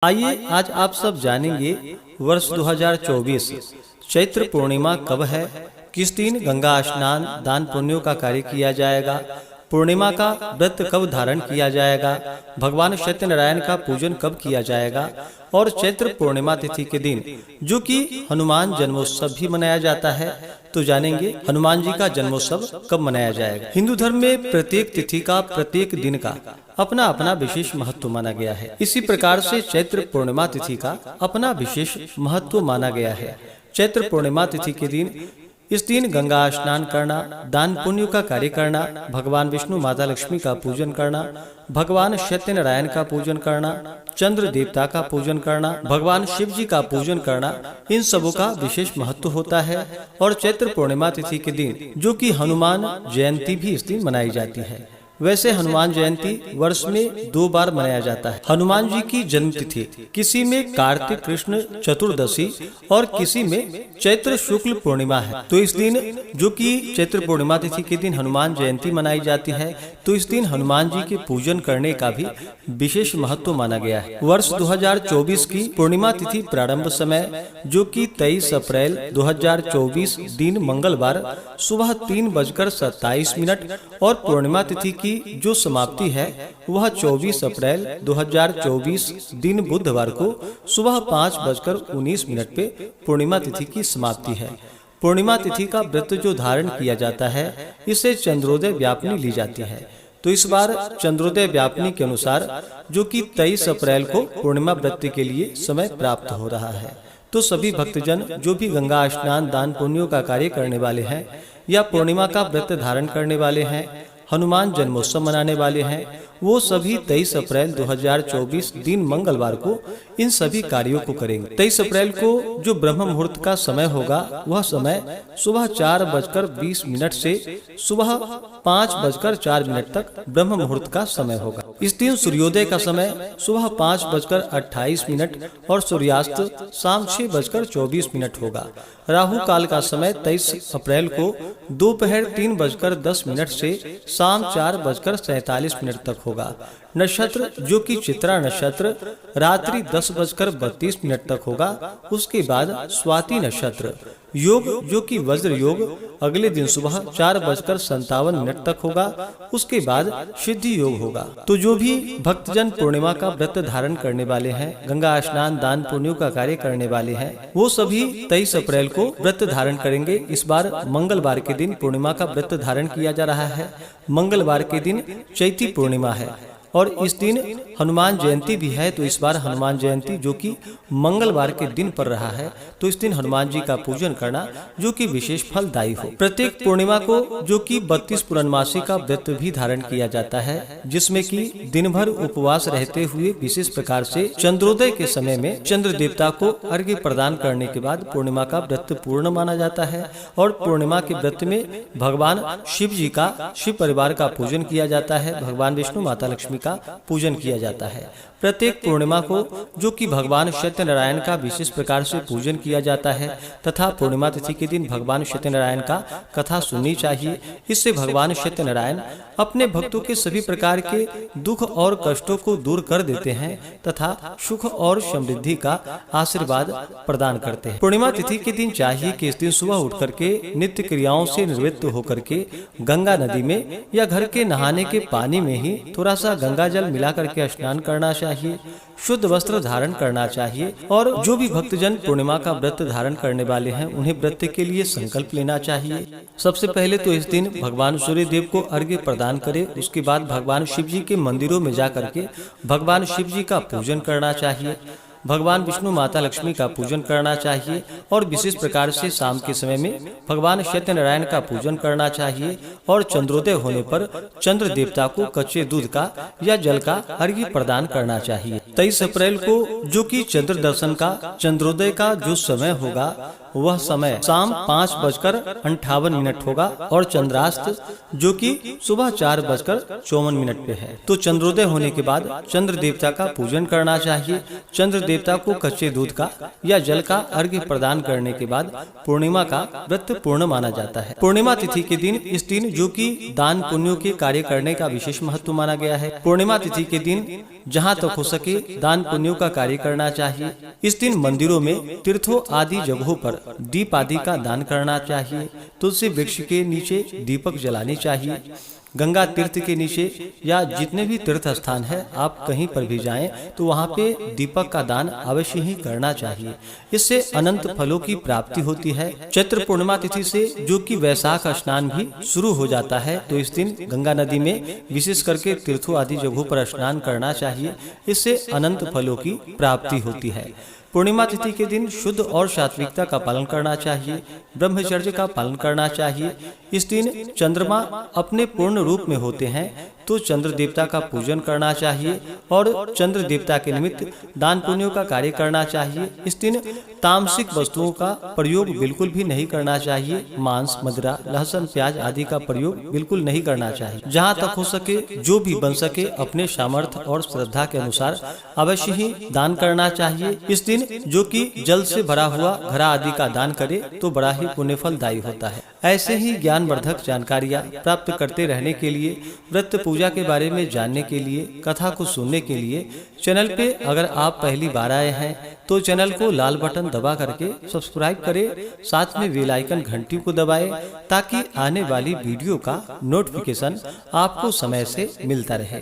आइए आज आप सब जानेंगे वर्ष 2024 चैत्र पूर्णिमा कब है, किस दिन गंगा स्नान दान पुण्यों का कार्य किया जाएगा, पूर्णिमा का व्रत कब धारण किया जाएगा, भगवान सत्यनारायण का पूजन कब किया जाएगा और चैत्र पूर्णिमा तिथि के दिन जो कि हनुमान जन्मोत्सव भी मनाया जाता है, तो जानेंगे हनुमान जी का जन्मोत्सव कब मनाया जाएगा। हिंदू धर्म में प्रत्येक तिथि का प्रत्येक दिन का अपना अपना विशेष महत्व माना गया है। इसी प्रकार से चैत्र पूर्णिमा तिथि का अपना विशेष महत्व माना गया है। चैत्र पूर्णिमा तिथि के दिन इस दिन गंगा स्नान करना, दान पुण्य का कार्य करना, भगवान विष्णु माता लक्ष्मी का पूजन करना, भगवान सत्यनारायण का पूजन करना, चंद्र देवता का पूजन करना, भगवान शिव जी का पूजन करना, इन सबों का विशेष महत्व होता है। और चैत्र पूर्णिमा तिथि के दिन जो कि हनुमान जयंती भी इस दिन मनाई जाती है। वैसे हनुमान जयंती वर्ष में 2 बार मनाया जाता है। हनुमान जी की जन्म तिथि किसी में कार्तिक कृष्ण चतुर्दशी और किसी में चैत्र शुक्ल पूर्णिमा है। तो इस दिन जो कि चैत्र पूर्णिमा तिथि के दिन हनुमान जयंती मनाई जाती है, तो इस दिन हनुमान जी के पूजन करने का भी विशेष महत्व माना गया है। वर्ष 2024 की पूर्णिमा तिथि प्रारंभ समय जो कि 23 अप्रैल 2024 दिन मंगलवार सुबह 3:27 और पूर्णिमा तिथि की जो समाप्ति है वह 24 अप्रैल 2024 दिन बुधवार को सुबह 5:19 पे पूर्णिमा तिथि की समाप्ति है। पूर्णिमा तिथि का व्रत जो धारण किया जाता है इसे चंद्रोदय व्यापनी ली जाती है। तो इस बार चंद्रोदय व्यापनी के अनुसार जो कि 23 अप्रैल को पूर्णिमा व्रत के लिए समय प्राप्त हो रहा है। तो सभी भक्तजन जो भी गंगा स्नान दान पुण्यों का कार्य करने वाले हैं या पूर्णिमा का व्रत धारण करने वाले हैं, हनुमान जन्मोत्सव मनाने वाले हैं, वो सभी 23 अप्रैल 2024 दिन मंगलवार को इन सभी कार्यों को करेंगे। 23 अप्रैल को जो ब्रह्म मुहूर्त का समय होगा वह समय सुबह 4:20 से सुबह 5:04 तक ब्रह्म मुहूर्त का समय होगा। इस दिन सूर्योदय का समय सुबह 5:28 और सूर्यास्त शाम 6:24 होगा। राहु काल का समय 23 अप्रैल को दोपहर 3:10 से शाम 4:47 तक होगा। नक्षत्र जो कि चित्रा नक्षत्र रात्रि 10:32 तक होगा। उसके बाद स्वाति नक्षत्र योग जो कि वज्र योग अगले दिन सुबह 4:57 तक होगा। उसके बाद सिद्धि योग होगा। तो जो भी भक्तजन पूर्णिमा का व्रत धारण करने वाले हैं, गंगा स्नान दान पुण्यों का कार्य करने वाले हैं, वो सभी 23 अप्रैल को व्रत धारण करेंगे। इस बार मंगलवार के दिन पूर्णिमा का व्रत धारण किया जा रहा है। मंगलवार के दिन चैती पूर्णिमा है और इस दिन हनुमान जयंती भी है। तो इस बार हनुमान जयंती जो कि मंगलवार के दिन पर रहा है, तो इस दिन हनुमान जी का पूजन करना जो कि विशेष फलदायी हो। प्रत्येक पूर्णिमा को जो कि 32 पूर्णमासी का व्रत भी धारण किया जाता है, जिसमें कि दिन भर उपवास रहते हुए विशेष प्रकार से चंद्रोदय के समय में चंद्र देवता को अर्घ्य प्रदान करने के बाद पूर्णिमा का व्रत पूर्ण माना जाता है। और पूर्णिमा के व्रत में भगवान शिव जी का शिव परिवार का पूजन किया जाता है, भगवान विष्णु माता लक्ष्मी का पूजन किया जाता है। प्रत्येक पूर्णिमा को जो कि भगवान सत्यनारायण का विशेष प्रकार से पूजन किया जाता है तथा पूर्णिमा तिथि के दिन भगवान सत्यनारायण का कथा सुननी चाहिए। इससे भगवान सत्यनारायण अपने भक्तों के सभी प्रकार के दुख और कष्टों को दूर कर देते हैं तथा सुख और समृद्धि का आशीर्वाद प्रदान करते हैं। पूर्णिमा तिथि के दिन चाहिए कि इस दिन सुबह उठ करके नित्य क्रियाओं से निवृत्त होकर के गंगा नदी में या घर के नहाने के पानी में ही थोड़ा सा गंगा जल मिला करके स्नान करना चाहिए, शुद्ध वस्त्र धारण करना चाहिए। और जो भी भक्तजन पूर्णिमा का व्रत धारण करने वाले हैं उन्हें व्रत के लिए संकल्प लेना चाहिए। सबसे पहले तो इस दिन भगवान सूर्य देव को अर्घ्य प्रदान करें। उसके बाद भगवान शिव जी के मंदिरों में जा करके भगवान शिव जी का पूजन करना चाहिए, भगवान विष्णु माता लक्ष्मी का पूजन करना चाहिए और विशेष प्रकार से शाम के समय में भगवान सत्यनारायण का पूजन करना चाहिए। और चंद्रोदय होने पर चंद्र देवता को कच्चे दूध का या जल का अर्घ्य प्रदान करना चाहिए। 23 अप्रैल को जो कि चंद्र दर्शन का चंद्रोदय का जो समय होगा वह समय शाम 5:58 होगा और चंद्रास्त जो कि सुबह 4:54 पे है। तो चंद्रोदय होने के बाद चंद्र देवता का पूजन करना चाहिए। चंद्र देवता को कच्चे दूध का या जल का अर्घ्य प्रदान करने के बाद पूर्णिमा का व्रत पूर्ण माना जाता है। पूर्णिमा तिथि के दिन इस दिन जो कि दान पुण्यों के कार्य करने का विशेष महत्व माना गया है। पूर्णिमा तिथि के दिन जहाँ तक हो सके दान पुण्यों का कार्य करना चाहिए। इस दिन मंदिरों में तीर्थों आदि जगहों पर दीप आदि का दान करना चाहिए। तुलसी वृक्ष के नीचे दीपक जलाने चाहिए। गंगा तीर्थ के नीचे या जितने भी तीर्थ स्थान है, आप कहीं पर भी जाएं तो वहाँ पे दीपक का दान अवश्य ही करना चाहिए। इससे अनंत फलों की प्राप्ति होती है। चैत्र पूर्णिमा तिथि से जो कि वैशाख स्नान भी शुरू हो जाता है, तो इस दिन गंगा नदी में विशेष करके तीर्थों आदि जगहों पर स्नान करना चाहिए। इससे अनंत फलों की प्राप्ति होती है। पूर्णिमा तिथि के दिन शुद्ध और सात्विकता का पालन करना चाहिए। ब्रह्मचर्य का पालन करना चाहिए। इस दिन चंद्रमा अपने पूर्ण रूप में होते हैं, तो चंद्र देवता का पूजन करना चाहिए और चंद्र देवता के निमित्त दान पुण्यों का कार्य करना चाहिए। इस दिन तामसिक वस्तुओं का प्रयोग बिल्कुल भी नहीं करना चाहिए। मांस, मदिरा, लहसुन, प्याज आदि का प्रयोग बिल्कुल नहीं करना चाहिए। जहाँ तक हो सके, जो भी बन सके, अपने सामर्थ्य और श्रद्धा के अनुसार अवश्य ही दान करना चाहिए। इस दिन जो कि जल से भरा हुआ घड़ा आदि का दान करे तो बड़ा ही पुण्यफलदायी होता है। ऐसे ही ज्ञानवर्धक जानकारियाँ प्राप्त करते रहने के लिए, व्रत पूजा के बारे में जानने के लिए, कथा को सुनने के लिए चैनल पे अगर आप पहली बार आए हैं तो चैनल को लाल बटन दबा करके सब्सक्राइब करें। साथ में बेल आइकन घंटी को दबाएं ताकि आने वाली वीडियो का नोटिफिकेशन आपको समय से मिलता रहे।